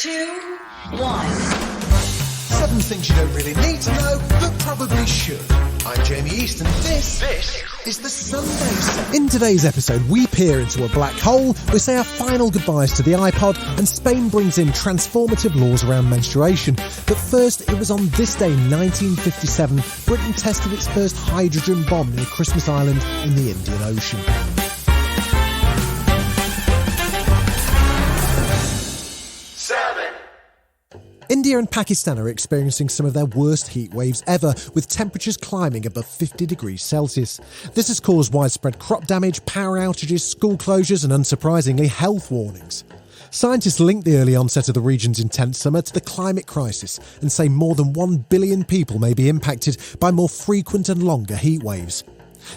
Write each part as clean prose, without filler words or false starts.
2, 1. 7 things you don't really need to know, but probably should. I'm Jamie East, and this is the Sunday Set. In today's episode, we peer into a black hole, we say our final goodbyes to the iPod, and Spain brings in transformative laws around menstruation. But first, it was on this day, 1957, Britain tested its first hydrogen bomb near Christmas Island in the Indian Ocean. India and Pakistan are experiencing some of their worst heat waves ever, with temperatures climbing above 50 degrees Celsius. This has caused widespread crop damage, power outages, school closures and, unsurprisingly, health warnings. Scientists link the early onset of the region's intense summer to the climate crisis and say more than 1 billion people may be impacted by more frequent and longer heat waves.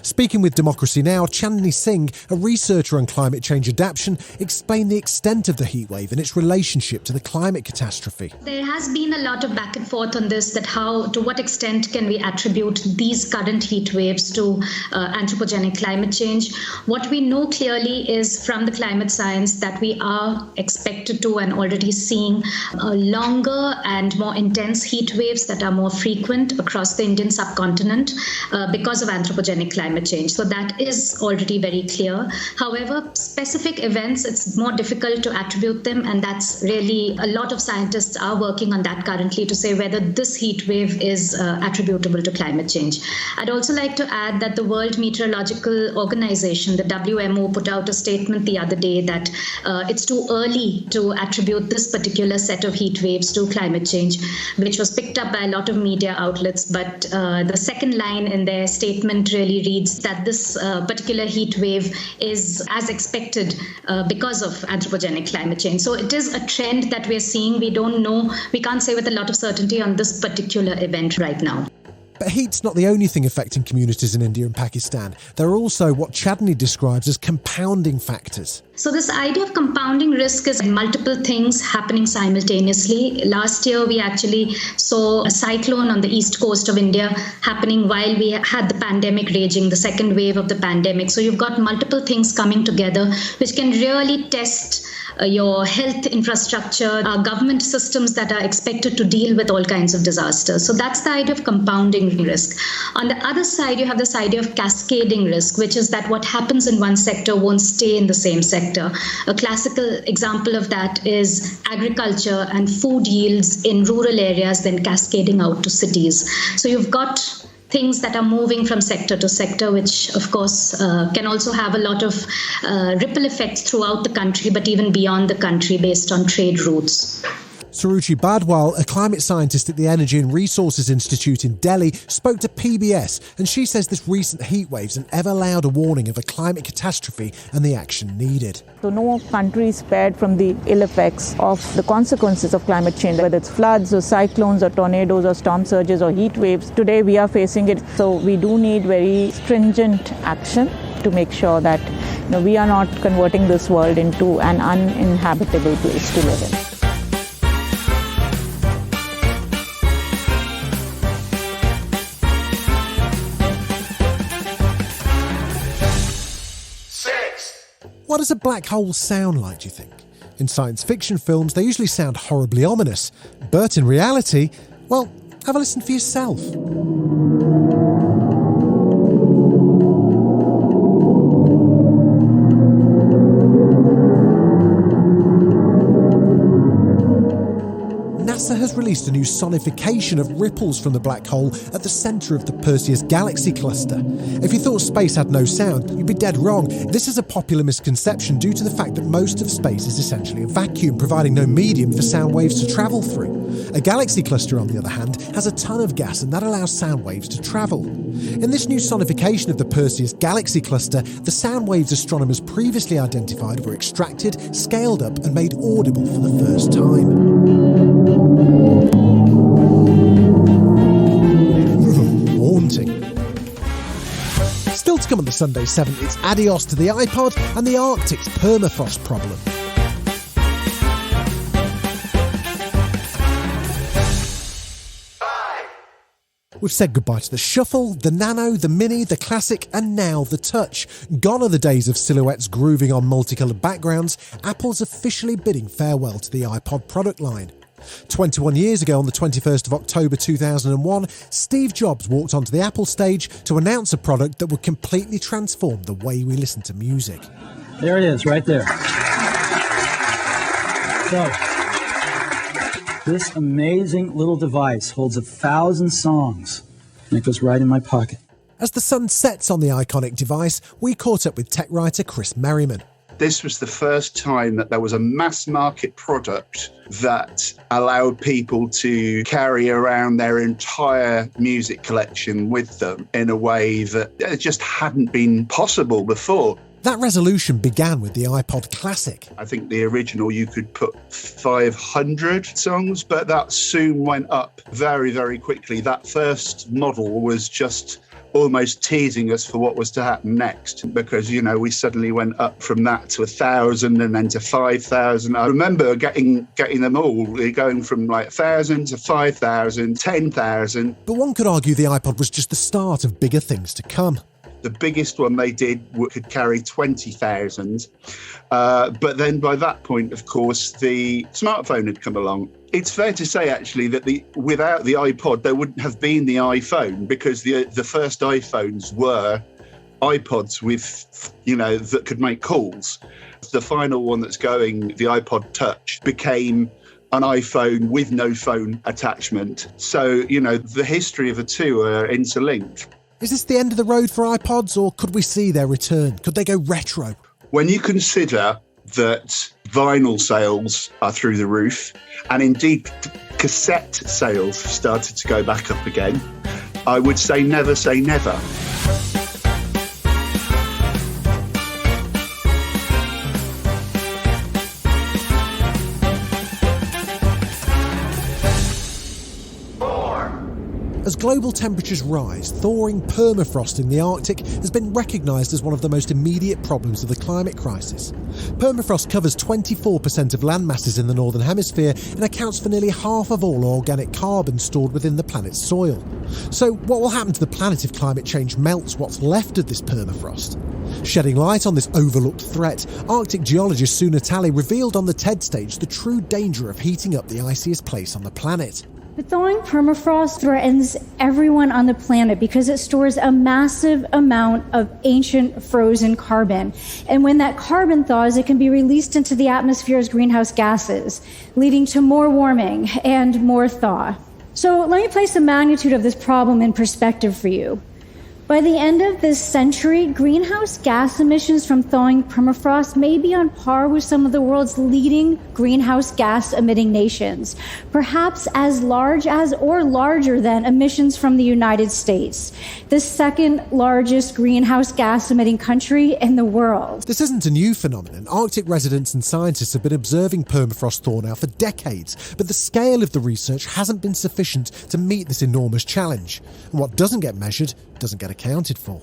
Speaking with Democracy Now!, Chandni Singh, a researcher on climate change adaptation, explained the extent of the heatwave and its relationship to the climate catastrophe. There has been a lot of back and forth on this, that to what extent can we attribute these current heat waves to anthropogenic climate change. What we know clearly is from the climate science that we are expected to and already seeing longer and more intense heat waves that are more frequent across the Indian subcontinent because of anthropogenic climate change. So that is already very clear. However, specific events, it's more difficult to attribute them, and that's really, a lot of scientists are working on that currently to say whether this heat wave is attributable to climate change. I'd also like to add that the World Meteorological Organization, the WMO, put out a statement the other day that it's too early to attribute this particular set of heat waves to climate change, which was picked up by a lot of media outlets. But the second line in their statement really reads that this particular heat wave is as expected because of anthropogenic climate change. So it is a trend that we're seeing. We don't know, we can't say with a lot of certainty on this particular event right now. But heat's not the only thing affecting communities in India and Pakistan. There are also what Chandni describes as compounding factors. So this idea of compounding risk is multiple things happening simultaneously. Last year, we actually saw a cyclone on the east coast of India happening while we had the pandemic raging, the second wave of the pandemic. So you've got multiple things coming together, which can really test your health infrastructure, government systems that are expected to deal with all kinds of disasters. So that's the idea of compounding risk. On the other side, you have this idea of cascading risk, which is that what happens in one sector won't stay in the same sector. A classical example of that is agriculture and food yields in rural areas then cascading out to cities. So you've got things that are moving from sector to sector, which of course can also have a lot of ripple effects throughout the country, but even beyond the country based on trade routes. Suruchi Badwal, a climate scientist at the Energy and Resources Institute in Delhi, spoke to PBS, and she says this recent heatwave is an ever louder warning of a climate catastrophe and the action needed. So no country is spared from the ill effects of the consequences of climate change, whether it's floods or cyclones or tornadoes or storm surges or heat waves. Today we are facing it, so we do need very stringent action to make sure that we are not converting this world into an uninhabitable place to live in. What does a black hole sound like, do you think? In science fiction films, they usually sound horribly ominous. But in reality, well, have a listen for yourself. NASA has released a new sonification of ripples from the black hole at the centre of the Perseus galaxy cluster. If you thought space had no sound, you'd be dead wrong. This is a popular misconception due to the fact that most of space is essentially a vacuum, providing no medium for sound waves to travel through. A galaxy cluster, on the other hand, has a ton of gas, and that allows sound waves to travel. In this new sonification of the Perseus galaxy cluster, the sound waves astronomers previously identified were extracted, scaled up and made audible for the first time. Haunting. Still to come on the Sunday 7, it's Adios to the iPod and the Arctic's permafrost problem. We've said goodbye to the Shuffle, the Nano, the Mini, the Classic, and now the Touch. Gone are the days of silhouettes grooving on multicoloured backgrounds. Apple's officially bidding farewell to the iPod product line. 21 years ago, on the 21st of October 2001, Steve Jobs walked onto the Apple stage to announce a product that would completely transform the way we listen to music. There it is, right there. So, this amazing little device holds 1,000 songs, and it goes right in my pocket. As the sun sets on the iconic device, we caught up with tech writer Chris Merriman. This was the first time that there was a mass market product that allowed people to carry around their entire music collection with them in a way that it just hadn't been possible before. That resolution began with the iPod Classic. I think the original you could put 500 songs, but that soon went up very, very quickly. That first model was just almost teasing us for what was to happen next, because, you know, we suddenly went up from that to 1,000 and then to 5,000. I remember getting them all, going from like 1,000 to 5,000, 10,000. But one could argue the iPod was just the start of bigger things to come. The biggest one they did could carry 20,000. But then by that point, of course, the smartphone had come along. It's fair to say, actually, that without the iPod, there wouldn't have been the iPhone, because the first iPhones were iPods with, that could make calls. The final one that's going, the iPod Touch, became an iPhone with no phone attachment. So, the history of the two are interlinked. Is this the end of the road for iPods, or could we see their return? Could they go retro? When you consider that vinyl sales are through the roof, and indeed cassette sales have started to go back up again, I would say never say never. As global temperatures rise, thawing permafrost in the Arctic has been recognised as one of the most immediate problems of the climate crisis. Permafrost covers 24% of land masses in the Northern Hemisphere and accounts for nearly half of all organic carbon stored within the planet's soil. So what will happen to the planet if climate change melts what's left of this permafrost? Shedding light on this overlooked threat, Arctic geologist Natali revealed on the TED stage the true danger of heating up the iciest place on the planet. But thawing permafrost threatens everyone on the planet because it stores a massive amount of ancient frozen carbon. And when that carbon thaws, it can be released into the atmosphere as greenhouse gases, leading to more warming and more thaw. So let me place the magnitude of this problem in perspective for you. By the end of this century, greenhouse gas emissions from thawing permafrost may be on par with some of the world's leading greenhouse gas emitting nations, perhaps as large as or larger than emissions from the United States, the second largest greenhouse gas emitting country in the world. This isn't a new phenomenon. Arctic residents and scientists have been observing permafrost thaw now for decades, but the scale of the research hasn't been sufficient to meet this enormous challenge. And what doesn't get measured doesn't get accounted for.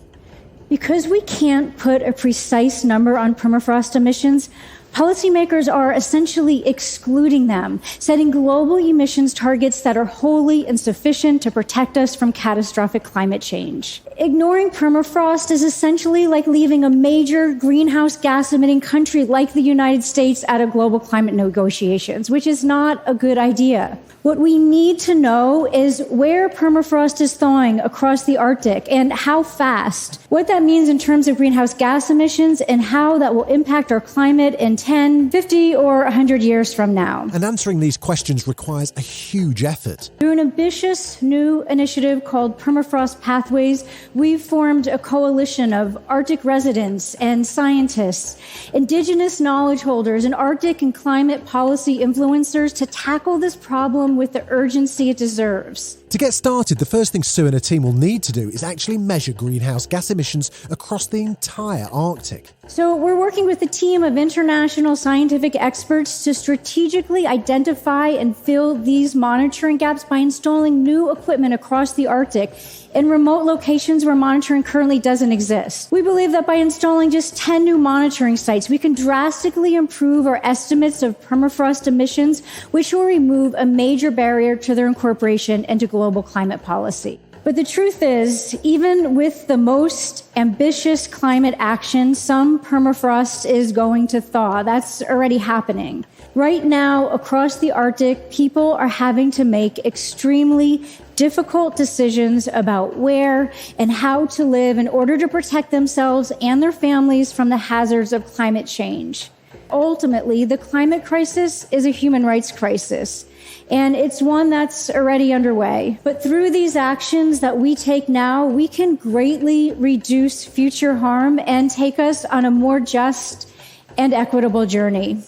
Because we can't put a precise number on permafrost emissions, policymakers are essentially excluding them, setting global emissions targets that are wholly insufficient to protect us from catastrophic climate change. Ignoring permafrost is essentially like leaving a major greenhouse gas emitting country like the United States out of global climate negotiations, which is not a good idea. What we need to know is where permafrost is thawing across the Arctic and how fast, what that means in terms of greenhouse gas emissions, and how that will impact our climate in 10, 50, or 100 years from now. And answering these questions requires a huge effort. Through an ambitious new initiative called Permafrost Pathways, we've formed a coalition of Arctic residents and scientists, indigenous knowledge holders, and Arctic and climate policy influencers to tackle this problem with the urgency it deserves. To get started, the first thing Sue and her team will need to do is actually measure greenhouse gas emissions across the entire Arctic. So we're working with a team of international scientific experts to strategically identify and fill these monitoring gaps by installing new equipment across the Arctic in remote locations where monitoring currently doesn't exist. We believe that by installing just 10 new monitoring sites, we can drastically improve our estimates of permafrost emissions, which will remove a major barrier to their incorporation into global climate policy. But the truth is, even with the most ambitious climate action, some permafrost is going to thaw. That's already happening. Right now, across the Arctic, people are having to make extremely difficult decisions about where and how to live in order to protect themselves and their families from the hazards of climate change. Ultimately, the climate crisis is a human rights crisis, and it's one that's already underway. But through these actions that we take now, we can greatly reduce future harm and take us on a more just and equitable journey.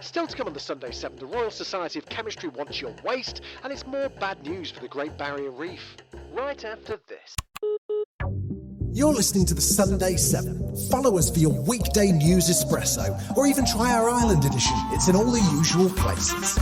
Still to come on the Sunday 7, the Royal Society of Chemistry wants your waste, and it's more bad news for the Great Barrier Reef. Right after this. You're listening to the Sunday 7. Follow us for your weekday news espresso, or even try our Island edition. It's in all the usual places.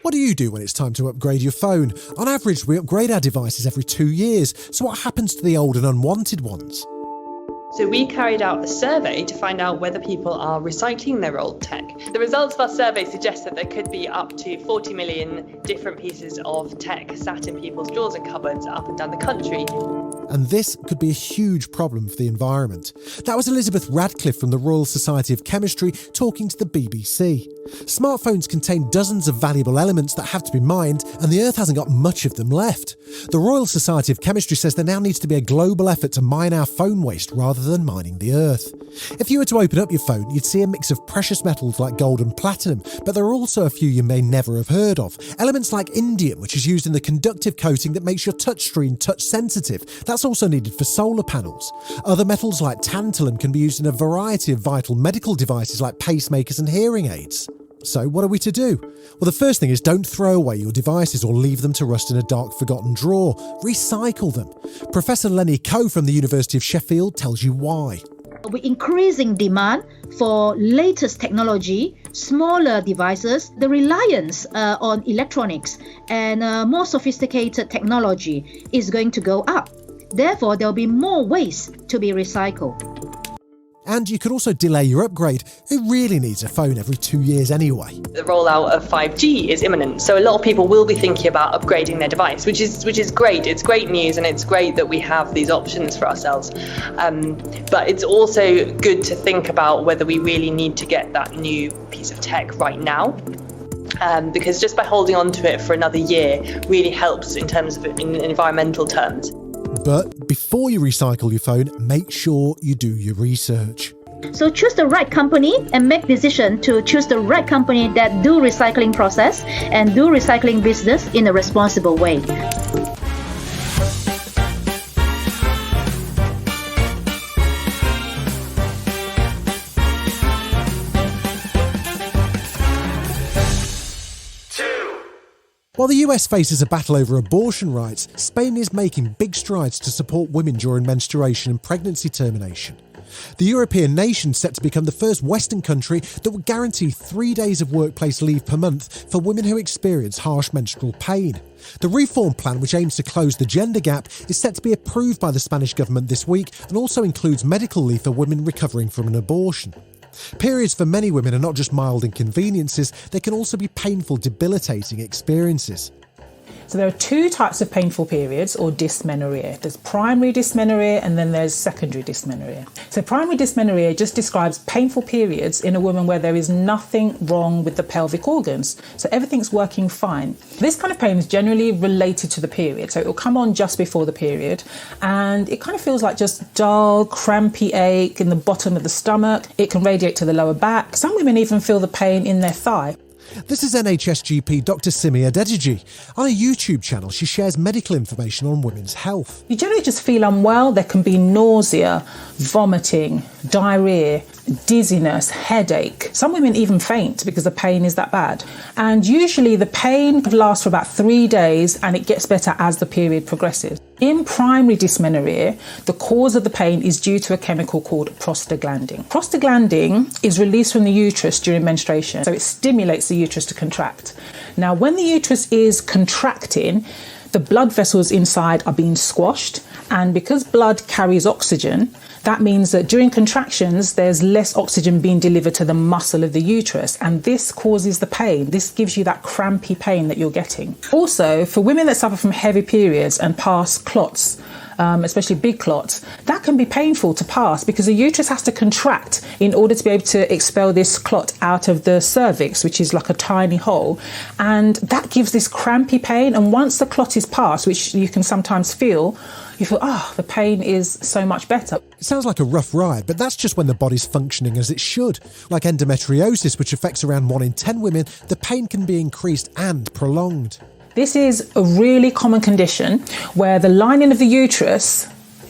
What do you do when it's time to upgrade your phone? On average, we upgrade our devices every 2 years, so what happens to the old and unwanted ones? So we carried out a survey to find out whether people are recycling their old tech. The results of our survey suggest that there could be up to 40 million different pieces of tech sat in people's drawers and cupboards up and down the country. And this could be a huge problem for the environment. That was Elizabeth Radcliffe from the Royal Society of Chemistry talking to the BBC. Smartphones contain dozens of valuable elements that have to be mined, and the Earth hasn't got much of them left. The Royal Society of Chemistry says there now needs to be a global effort to mine our phone waste rather than mining the Earth. If you were to open up your phone, you'd see a mix of precious metals like gold and platinum, but there are also a few you may never have heard of. Elements like indium, which is used in the conductive coating that makes your touchscreen touch sensitive. That's also needed for solar panels. Other metals like tantalum can be used in a variety of vital medical devices like pacemakers and hearing aids. So what are we to do? Well, the first thing is don't throw away your devices or leave them to rust in a dark forgotten drawer. Recycle them. Professor Lenny from the University of Sheffield tells you why. With increasing demand for latest technology, smaller devices, the reliance on electronics and more sophisticated technology is going to go up. Therefore, there will be more waste to be recycled. And you could also delay your upgrade. Who really needs a phone every 2 years anyway? The rollout of 5G is imminent, so a lot of people will be thinking about upgrading their device, which is great. It's great news, and it's great that we have these options for ourselves. But it's also good to think about whether we really need to get that new piece of tech right now. Because just by holding on to it for another year really helps in terms of in environmental terms. But before you recycle your phone, make sure you do your research. So choose the right company and make decision to choose the right company that do recycling process and do recycling business in a responsible way. While the US faces a battle over abortion rights, Spain is making big strides to support women during menstruation and pregnancy termination. The European nation's set to become the first Western country that will guarantee 3 days of workplace leave per month for women who experience harsh menstrual pain. The reform plan, which aims to close the gender gap, is set to be approved by the Spanish government this week and also includes medical leave for women recovering from an abortion. Periods for many women are not just mild inconveniences, they can also be painful, debilitating experiences. So there are two types of painful periods, or dysmenorrhea. There's primary dysmenorrhea and then there's secondary dysmenorrhea. So primary dysmenorrhea just describes painful periods in a woman where there is nothing wrong with the pelvic organs. So everything's working fine. This kind of pain is generally related to the period. So it will come on just before the period and it kind of feels like just dull, crampy ache in the bottom of the stomach. It can radiate to the lower back. Some women even feel the pain in their thigh. This is NHS GP Dr. Simi Adedeji. On a YouTube channel, she shares medical information on women's health. You generally just feel unwell. There can be nausea, vomiting, diarrhea, dizziness, headache. Some women even faint because the pain is that bad. And usually the pain lasts for about 3 days and it gets better as the period progresses. In primary dysmenorrhea, the cause of the pain is due to a chemical called prostaglandin. Prostaglandin is released from the uterus during menstruation, so it stimulates the uterus to contract. Now, when the uterus is contracting, the blood vessels inside are being squashed. And because blood carries oxygen, that means that during contractions, there's less oxygen being delivered to the muscle of the uterus. And this causes the pain. This gives you that crampy pain that you're getting. Also, for women that suffer from heavy periods and pass clots, especially big clots, that can be painful to pass because the uterus has to contract in order to be able to expel this clot out of the cervix, which is like a tiny hole. And that gives this crampy pain. And once the clot is passed, which you can sometimes feel, you feel, the pain is so much better. It sounds like a rough ride, but that's just when the body's functioning as it should. Like endometriosis, which affects around 1 in 10 women, the pain can be increased and prolonged. This is a really common condition where the lining of the uterus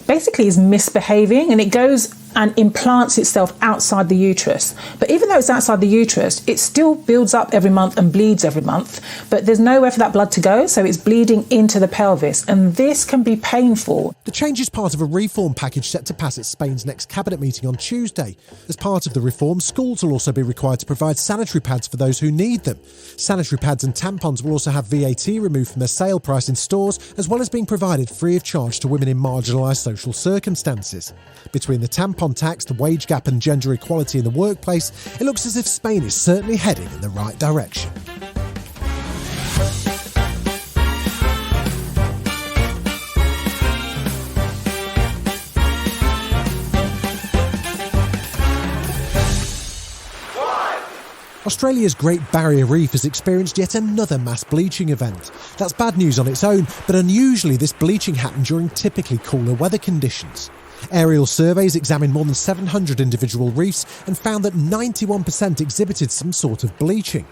basically is misbehaving and it goes and implants itself outside the uterus. But even though it's outside the uterus, it still builds up every month and bleeds every month, but there's nowhere for that blood to go, so it's bleeding into the pelvis, and this can be painful. The change is part of a reform package set to pass at Spain's next cabinet meeting on Tuesday. As part of the reform, schools will also be required to provide sanitary pads for those who need them. Sanitary pads and tampons will also have VAT removed from their sale price in stores, as well as being provided free of charge to women in marginalised social circumstances. Between the tampon tax, the wage gap and gender equality in the workplace, it looks as if Spain is certainly heading in the right direction. Australia's Great Barrier Reef has experienced yet another mass bleaching event. That's bad news on its own, but unusually this bleaching happened during typically cooler weather conditions. Aerial surveys examined more than 700 individual reefs and found that 91% exhibited some sort of bleaching.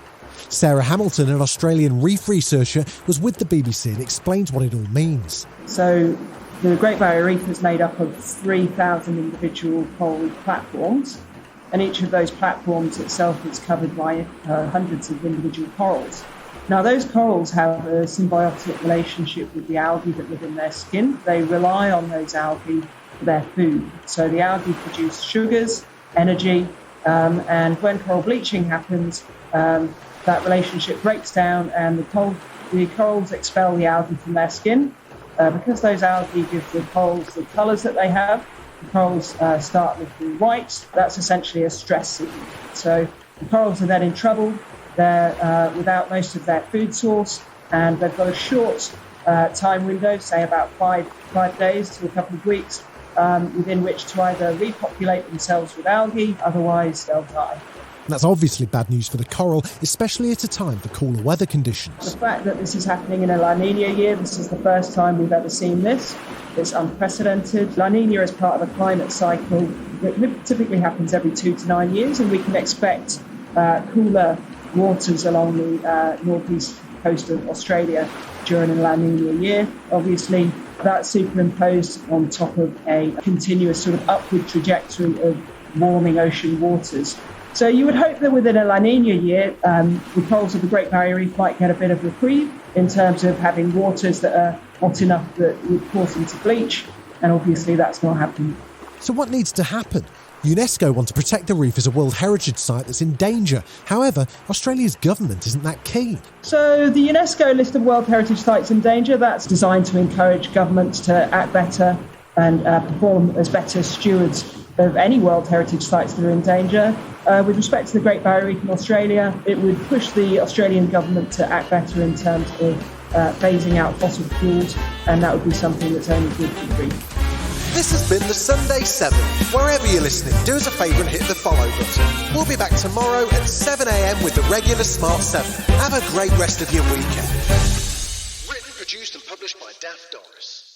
Sarah Hamylton, an Australian reef researcher, was with the BBC and explains what it all means. So the Great Barrier Reef is made up of 3,000 individual coral reef platforms, and each of those platforms itself is covered by hundreds of individual corals. Now, those corals have a symbiotic relationship with the algae that live in their skin. They rely on those algae for their food. So the algae produce sugars, energy, and when coral bleaching happens, that relationship breaks down and the corals expel the algae from their skin. Because those algae give the corals the colours that they have, the corals start looking white. That's essentially a stress signal. So the corals are then in trouble. They're without most of their food source, and they've got a short time window, say about five days to a couple of weeks, within which to either repopulate themselves with algae, otherwise they'll die. That's obviously bad news for the coral, especially at a time for cooler weather conditions. The fact that this is happening in a La Nina year, this is the first time we've ever seen this. It's unprecedented. La Nina is part of a climate cycle that typically happens every 2 to 9 years, and we can expect cooler waters along the northeast coast of Australia during a La Nina year. Obviously, that's superimposed on top of a continuous sort of upward trajectory of warming ocean waters. So you would hope that within a La Nina year, the corals of the Great Barrier Reef might get a bit of reprieve in terms of having waters that are hot enough that would cause them to bleach, and obviously that's not happening. So what needs to happen? UNESCO want to protect the reef as a World Heritage Site that's in danger. However, Australia's government isn't that keen. So the UNESCO list of World Heritage Sites in danger, that's designed to encourage governments to act better and perform as better stewards of any World Heritage Sites that are in danger. With respect to the Great Barrier Reef in Australia, it would push the Australian government to act better in terms of phasing out fossil fuels, and that would be something that's only good for the reef. This has been the Sunday 7. Wherever you're listening, do us a favour and hit the follow button. We'll be back tomorrow at 7 a.m. with the regular Smart 7. Have a great rest of your weekend. Written, produced and published by Daft Doris.